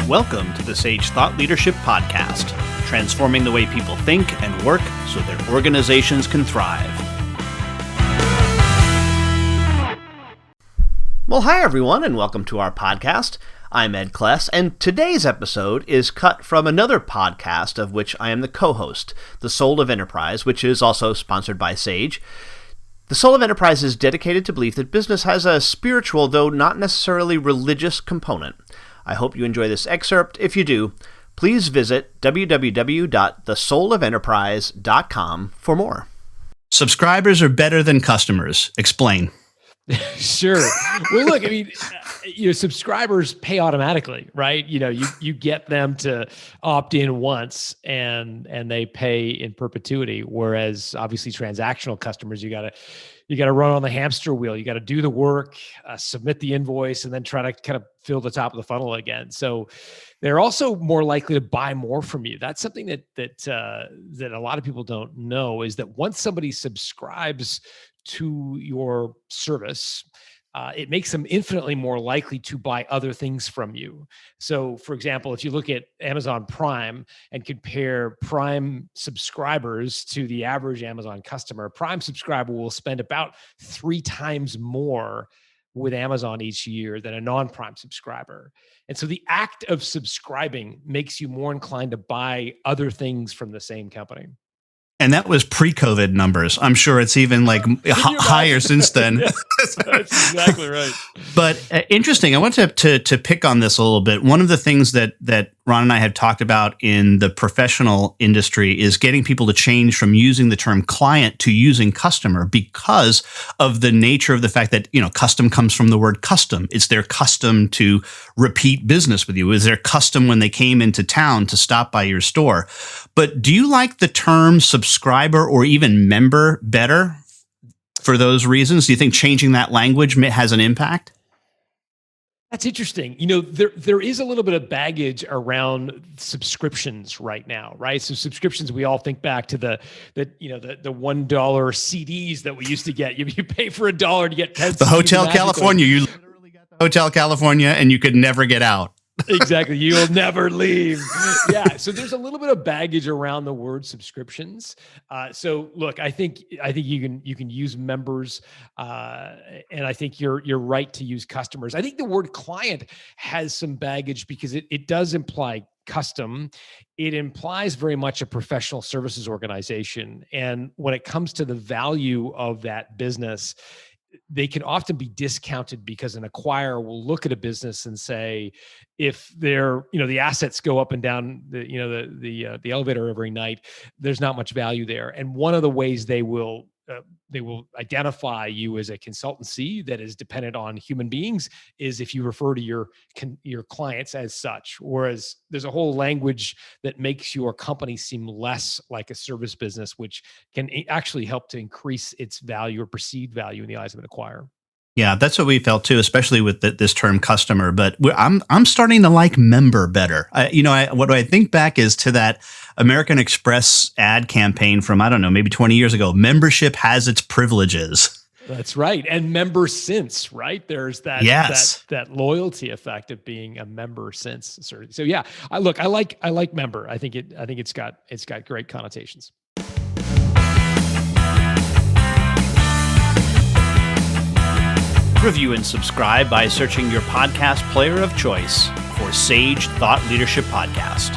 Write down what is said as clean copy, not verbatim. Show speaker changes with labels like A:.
A: Welcome to the Sage Thought Leadership Podcast, transforming the way people think and work so their organizations can thrive. Well, hi everyone, and welcome to our podcast. I'm Ed Kless, and today's episode is cut from another podcast of which I am the co-host, The Soul of Enterprise, which is also sponsored by Sage. The Soul of Enterprise is dedicated to belief that business has a spiritual, though not necessarily religious, component. I hope you enjoy this excerpt. If you do, please visit www.thesoulofenterprise.com for more. Subscribers are better than customers. Explain.
B: Sure. Well, look, I mean, subscribers pay automatically, right? You get them to opt in once and they pay in perpetuity. Whereas obviously transactional customers, you got to run on the hamster wheel. You got to do the work, submit the invoice, and then try to kind of fill the top of the funnel again. So they're also more likely to buy more from you. That's something that a lot of people don't know, is that once somebody subscribes to your service, it makes them infinitely more likely to buy other things from you. So, for example, if you look at Amazon Prime and compare Prime subscribers to the average Amazon customer, Prime subscriber will spend about 3 times more with Amazon each year than a non-Prime subscriber. And so the act of subscribing makes you more inclined to buy other things from the same company.
A: And that was pre-COVID numbers. I'm sure it's even higher since then.
B: Yeah, that's exactly right.
A: But interesting. I want to pick on this a little bit. One of the things that Ron and I had talked about in the professional industry is getting people to change from using the term client to using customer, because of the nature of the fact that, custom comes from the word custom. It's their custom to repeat business with you. It's their custom when they came into town to stop by your store. But do you like the term subscriber or even member better for those reasons? Do you think changing that language has an impact?
B: That's interesting. There is a little bit of baggage around subscriptions right now, right? So subscriptions, we all think back to the $1 CDs that we used to get. You pay for $1 to get 10 CDs.
A: The Hotel California. You literally got the Hotel California and you could never get out.
B: Exactly. You'll never leave. Yeah. So there's a little bit of baggage around the word subscriptions. So look, I think you can use members, and I think you're right to use customers. I think the word client has some baggage because it does imply custom. It implies very much a professional services organization. And when it comes to the value of that business, they can often be discounted because an acquirer will look at a business and say, if they're, the assets go up and down the elevator every night, there's not much value there. And one of the ways they will identify you as a consultancy that is dependent on human beings is if you refer to your clients as such. Whereas there's a whole language that makes your company seem less like a service business, which can actually help to increase its value or perceived value in the eyes of an acquirer.
A: Yeah, that's what we felt too, especially with this term customer. But I'm starting to like member better. What I think back is to that American Express ad campaign from, I don't know, maybe 20 years ago. Membership has its privileges.
B: That's right, and member since, right? There's that that loyalty effect of being a member since. So yeah, I like member. I think it's got great connotations.
A: Review and subscribe by searching your podcast player of choice for Sage Thought Leadership Podcast.